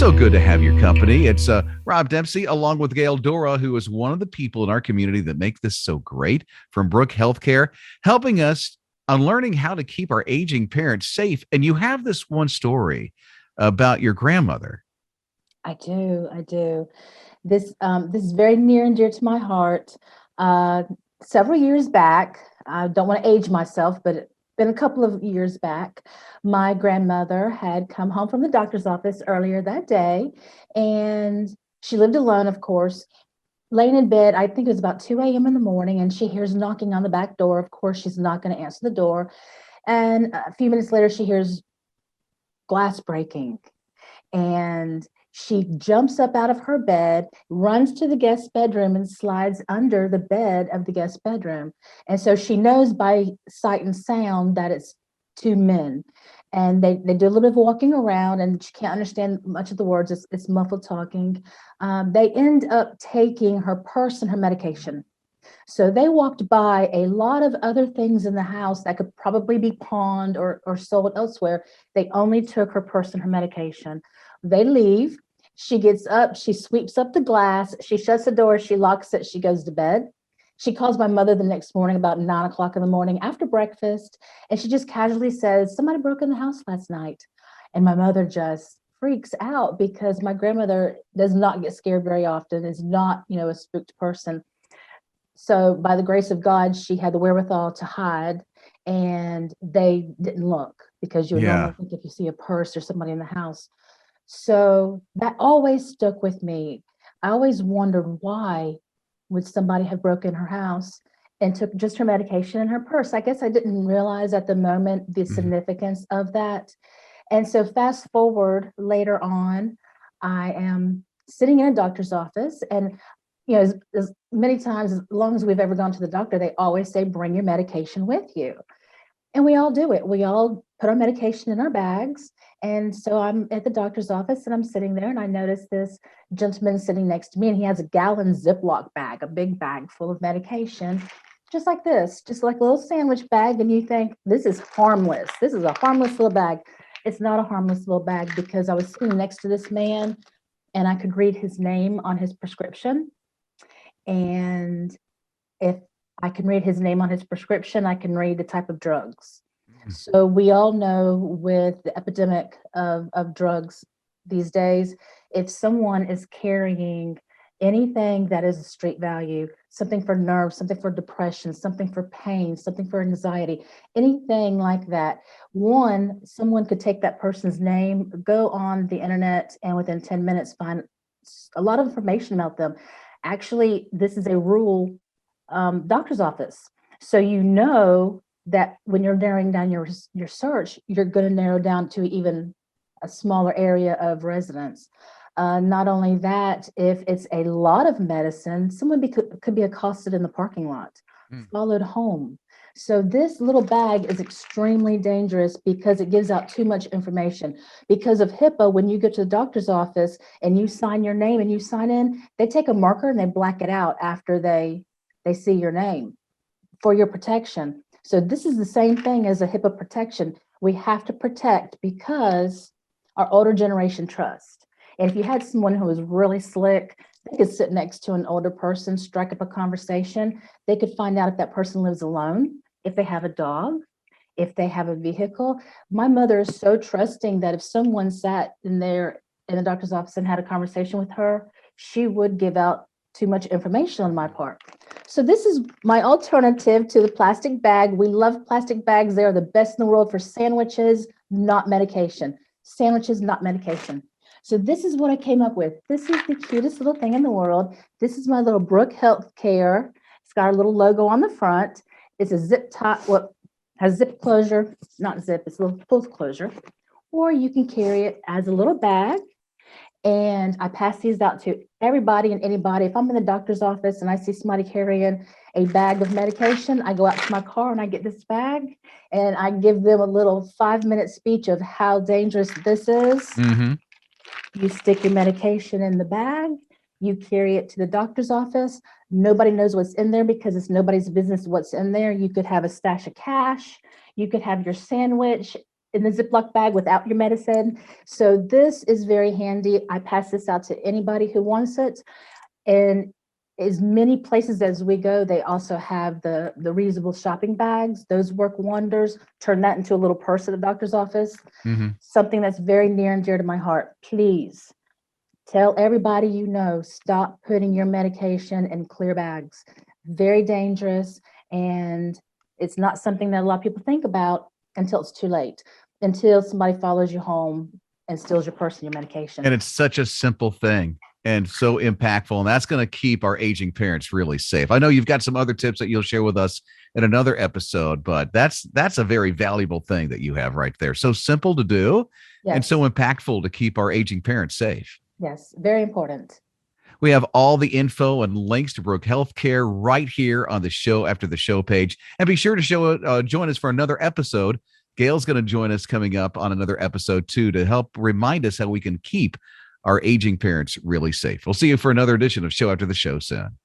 So good to have your company. It's Rob Dempsey along with Gail Dorroh, who is one of the people in our community that make this so great from Brook Health Care, helping us on learning how to keep our aging parents safe. And you have this one story about your grandmother. I do. I do. This is very near and dear to my heart. Uh, Several years back, I don't want to age myself, but it's been a couple of years back, my grandmother had come home from the doctor's office earlier that day, and she lived alone, of course, laying in bed. I think it was about 2 a.m. in the morning, and she hears knocking on the back door. Of course, she's not going to answer the door. And a few minutes later, she hears glass breaking. And she jumps up out of her bed, runs to the guest bedroom, and slides under the bed of the guest bedroom. And so she knows by sight and sound that it's two men. And they do a little bit of walking around, and she can't understand much of the words. It's muffled talking. They end up taking her purse and her medication. So they walked by a lot of other things in the house that could probably be pawned or sold elsewhere. They only took her purse and her medication. They leave. She gets up, she sweeps up the glass, she shuts the door, she locks it, she goes to bed. She calls my mother the next morning about 9 o'clock in the morning after breakfast, and she just casually says, "Somebody broke in the house last night." And my mother just freaks out because my grandmother does not get scared very often, is not, a spooked person. So by the grace of God, she had the wherewithal to hide, and they didn't look, because you would normally Yeah. think if you see a purse or somebody in the house. So that always stuck with me. I always wondered, why would somebody have broken her house and took just her medication and her purse? I guess I didn't realize at the moment the Mhm. significance of that. And so fast forward later on, I am sitting in a doctor's office, and as many times as long as we've ever gone to the doctor, they always say, bring your medication with you. And we all do it. We all put our medication in our bags. And so I'm at the doctor's office, and I'm sitting there, and I notice this gentleman sitting next to me, and he has a gallon Ziploc bag, a big bag full of medication, just like this, just like a little sandwich bag. And you think, this is harmless. This is a harmless little bag. It's not a harmless little bag, because I was sitting next to this man, and I could read his name on his prescription. And if I can read his name on his prescription, I can read the type of drugs. So we all know, with the epidemic of drugs these days, if someone is carrying anything that is a street value, something for nerves, something for depression, something for pain, something for anxiety, anything like that, someone could take that person's name, go on the internet, and within 10 minutes find a lot of information about them. Actually, this is a rural doctor's office. So that when you're narrowing down your search, you're going to narrow down to even a smaller area of residence. Not only that, if it's a lot of medicine, could be accosted in the parking lot, Mm. followed home. So this little bag is extremely dangerous because it gives out too much information. Because of HIPAA, when you go to the doctor's office and you sign your name and you sign in, they take a marker and they black it out after they see your name for your protection. So this is the same thing as a HIPAA protection. We have to protect because our older generation trust. And if you had someone who was really slick, they could sit next to an older person, strike up a conversation. They could find out if that person lives alone, if they have a dog, if they have a vehicle. My mother is so trusting that if someone sat in the doctor's office and had a conversation with her, she would give out too much information on my part. So this is my alternative to the plastic bag. We love plastic bags. They are the best in the world for sandwiches, not medication. Sandwiches, not medication. So this is what I came up with. This is the cutest little thing in the world. This is my little Brook Health Care. It's got a little logo on the front. It's a zip top, has zip closure, not zip, it's a little full closure. Or you can carry it as a little bag. And I pass these out to everybody and anybody. If I'm in the doctor's office and I see somebody carrying a bag of medication, I go out to my car and I get this bag and I give them a little 5-minute speech of how dangerous this is. Hmm. You stick your medication in the bag, you carry it to the doctor's office. Nobody knows what's in there because it's nobody's business what's in there. You could have a stash of cash, you could have your sandwich, in the Ziploc bag without your medicine. So this is very handy. I pass this out to anybody who wants it. And as many places as we go, they also have the reusable shopping bags. Those work wonders. Turn that into a little purse at the doctor's office. Mhm. Something that's very near and dear to my heart. Please tell everybody you know, stop putting your medication in clear bags. Very dangerous. And it's not something that a lot of people think about until it's too late, until somebody follows you home and steals your purse and your medication. And it's such a simple thing and so impactful. And that's going to keep our aging parents really safe. I know you've got some other tips that you'll share with us in another episode, but that's a very valuable thing that you have right there. So simple to do and so impactful to keep our aging parents safe. Yes, very important. We have all the info and links to Brook Health Care right here on the show after the show page. And be sure to join us for another episode. Gail's going to join us coming up on another episode too to help remind us how we can keep our aging parents really safe. We'll see you for another edition of Show After the Show soon.